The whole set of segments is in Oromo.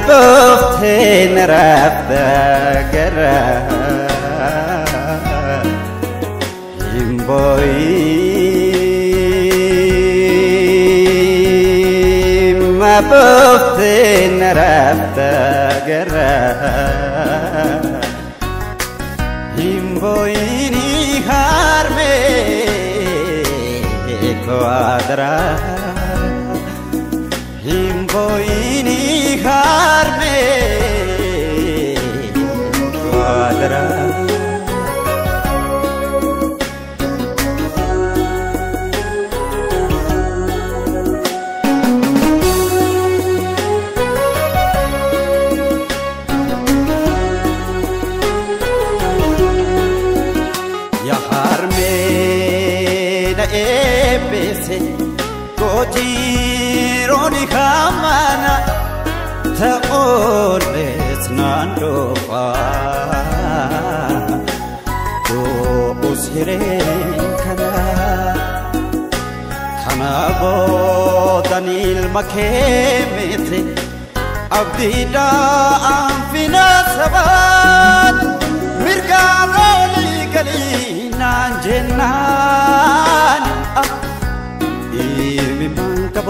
بفتن رفت گره این بایی ما بفتن رفت گره این بایی نی هرمه کوادرا این بایی نی هرمه کوادرا Jironi kamana ta oles nandofa do usiren kana bo danil makemete abdida amfina sabat mirgaloli galina jennan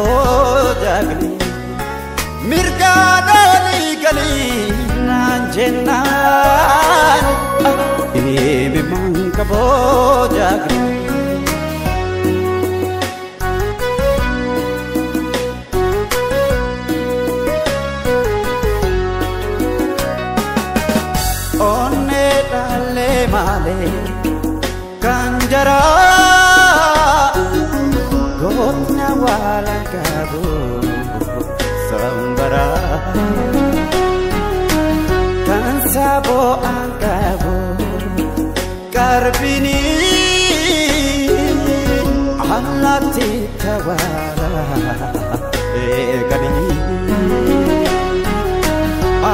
Bojagni mirgadali gali nanjenan ibi mangka bojagni onne dalle male kanjara gotna wala kabu sambara kan sabo angkabu karbini alati tawara egani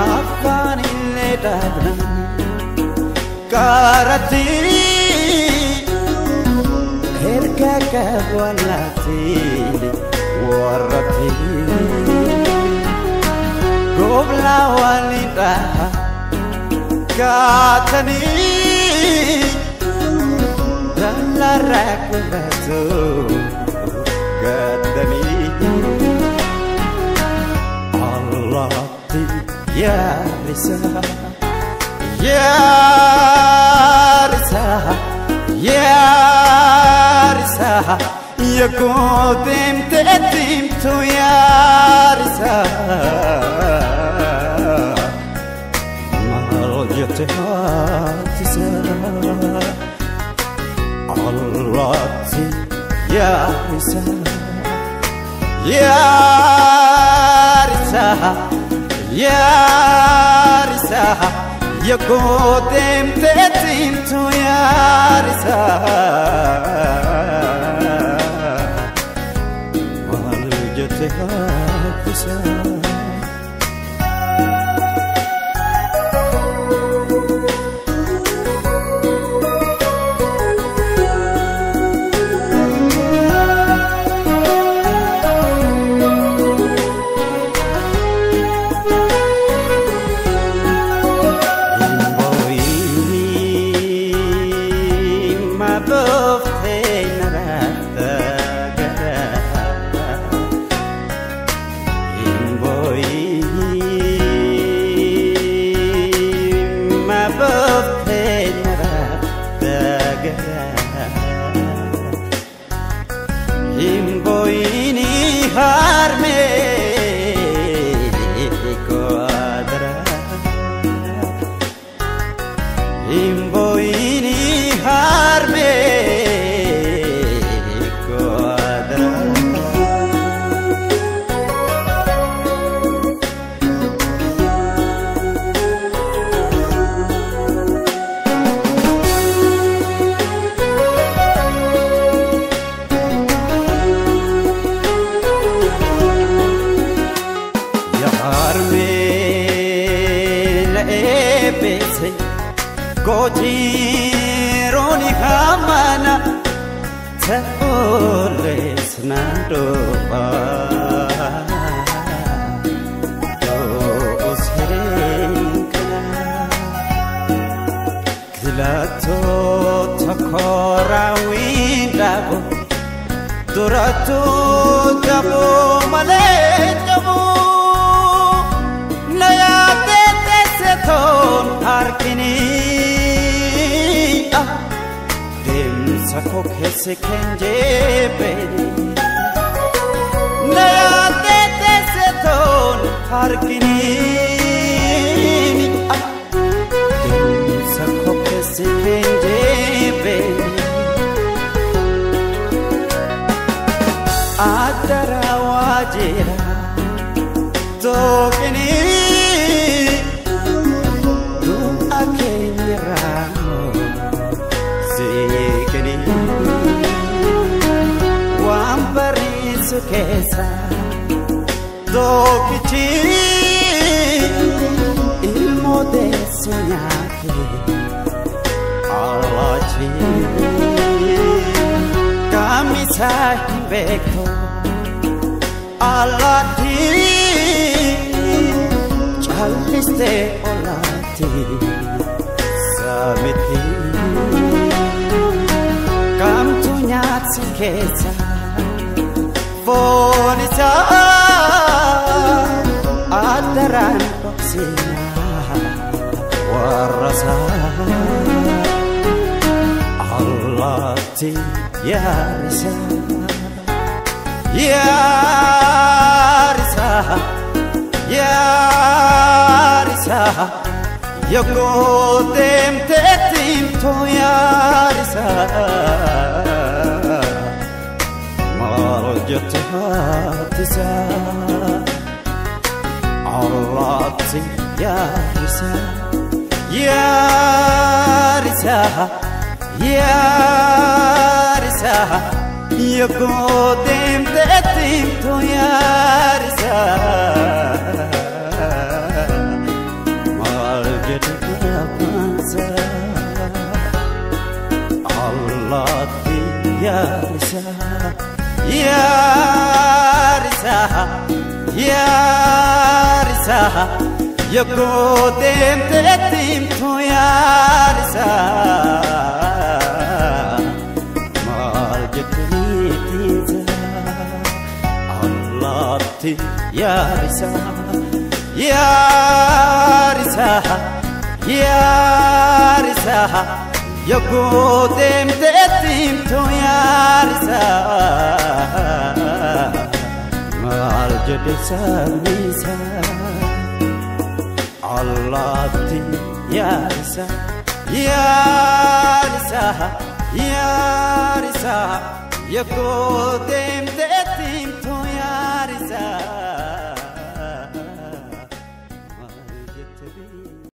afani ledabna karati كابولاتي ورتي قبلا والدا كاتني دلا ركبتو قدني الله يا رسا يا رسا يا يا قدم تقدم تو يا رسا مرجتها تسا الراتي يا رسا يا رسا يا رسا يا قدم تقدم تو يا رسا Gojironi hamana teores nandopa Filato takora windago Duratu jabu male jabu Naya tete seton arkini Dem sako kese kenje bedi Naya tete seton arkini Adara wajira tokini tu akeniramo sikini wambari sukesa tokichi ilmo de sognake alachi Sai becco alati chaliste olati samiti kam tu nyatsi kesa fonisa adaran toksina warasa alati Yarisa, Yarisa, Yarisa, Yoko dem tetim to Yarisa, Maljetisa, Alati Yarisa, Yarisa, Yarisa, Yoko dem tetim to Yarisa, Maljetisa panza, Alati Yarisa, Yarisa, Yarisa, Yoko dem tetim to Yarisa. Yarisa, Yarisa, Yarisa, Yoko dem tetim to Yarisa, Maljedisa Nisa, Alati Yarisa, Yarisa, Yarisa, Yoko dem